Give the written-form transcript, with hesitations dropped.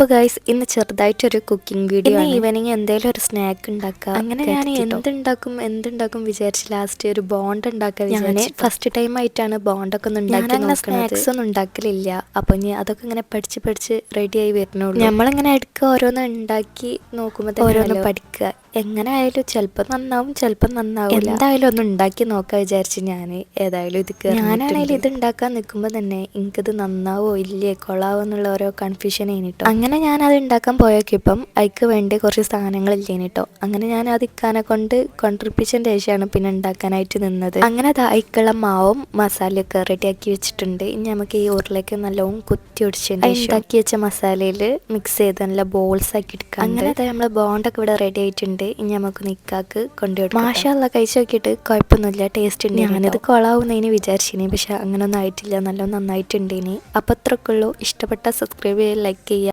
അപ്പോൾ ഗൈസ് ഇന്ന് ചെറുതായിട്ടൊരു കുക്കിംഗ് വീഡിയോ ആണ്. ഈവനിങ് എന്തെങ്കിലും ഒരു സ്നാക്ക് ഉണ്ടാക്കുക. അങ്ങനെ ഞാൻ എന്തുണ്ടാക്കും വിചാരിച്ച് ലാസ്റ്റ് ഒരു ബോണ്ട് ഉണ്ടാക്കാൻ വിചാരിച്ചു. ഫസ്റ്റ് ടൈം ആയിട്ടാണ് ബോണ്ടൊക്കെ ഒന്ന് ഉണ്ടാക്കി നോക്കുന്നത്. സ്നാക്സ് ഒന്നും ഉണ്ടാക്കലില്ല. അപ്പോൾ ഇനി അതൊക്കെ ഇങ്ങനെ പഠിച്ച് റെഡി ആയി വരുന്നുള്ളൂ. നമ്മളിങ്ങനെ എടുക്കുക, ഓരോന്ന് ഉണ്ടാക്കി നോക്കുമ്പോൾ ഓരോന്ന് പഠിക്കുക. എങ്ങനെ ആയാലും ചിലപ്പോൾ നന്നാവും, ചിലപ്പോൾ നന്നാവില്ല. എന്തായാലും ഒന്ന് ഉണ്ടാക്കി നോക്കാൻ വിചാരിച്ച് ഞാൻ ഏതായാലും ഞാനാണെങ്കിലും ഇത് ഉണ്ടാക്കാൻ നിൽക്കുമ്പോൾ തന്നെ എനിക്കിത് നന്നാവോ ഇല്ലേ കൊള്ളാവോ എന്നുള്ള ഓരോ കൺഫ്യൂഷൻ കഴിഞ്ഞിട്ടോ. അങ്ങനെ ഞാൻ അത് ഉണ്ടാക്കാൻ പോയപ്പോഴേക്കും അതിക്ക് വേണ്ടി കുറച്ച് സാധനങ്ങളില്ലേനി കേട്ടോ. അങ്ങനെ ഞാൻ അത് ഇക്കാനെ കൊണ്ട് കൊണ്ടിരിപ്പിച്ചതിന് ശേഷമാണ് പിന്നെ ഉണ്ടാക്കാനായിട്ട് നിന്നത്. അങ്ങനെ അത് അതിക്കുള്ള മാവും മസാലയൊക്കെ റെഡിയാക്കി വെച്ചിട്ടുണ്ട്. ഇനി നമുക്ക് ഈ ഉരുളയ്ക്ക് നല്ലോണം കുത്തി ഒടിച്ചതിന് ശേഷം ഉണ്ടാക്കി വെച്ച മസാലയിൽ മിക്സ് ചെയ്ത് നല്ല ബോൾസ് ആക്കി എടുക്കാം. അങ്ങനെ നമ്മൾ ബോണ്ടൊക്കെ ഇവിടെ റെഡി ആയിട്ടുണ്ട്. ഇനി നമുക്ക് നിക്കാക്ക് കൊണ്ടുപോയി മാഷാല്ല കഴിച്ച് നോക്കിയിട്ട് കുഴപ്പമൊന്നുമില്ല, ടേസ്റ്റ് ഉണ്ട്. ഞാനിത് കൊളാവുന്നതിന് വിചാരിച്ചിനി, പക്ഷെ അങ്ങനെയൊന്നും ആയിട്ടില്ല, നല്ല നന്നായിട്ടുണ്ട്. ഇനി അപ്പം അത്രയൊക്കെ ഉള്ളൂ. ഇഷ്ടപ്പെട്ട സബ്സ്ക്രൈബ് ചെയ്യുക, ലൈക്ക് ചെയ്യുക.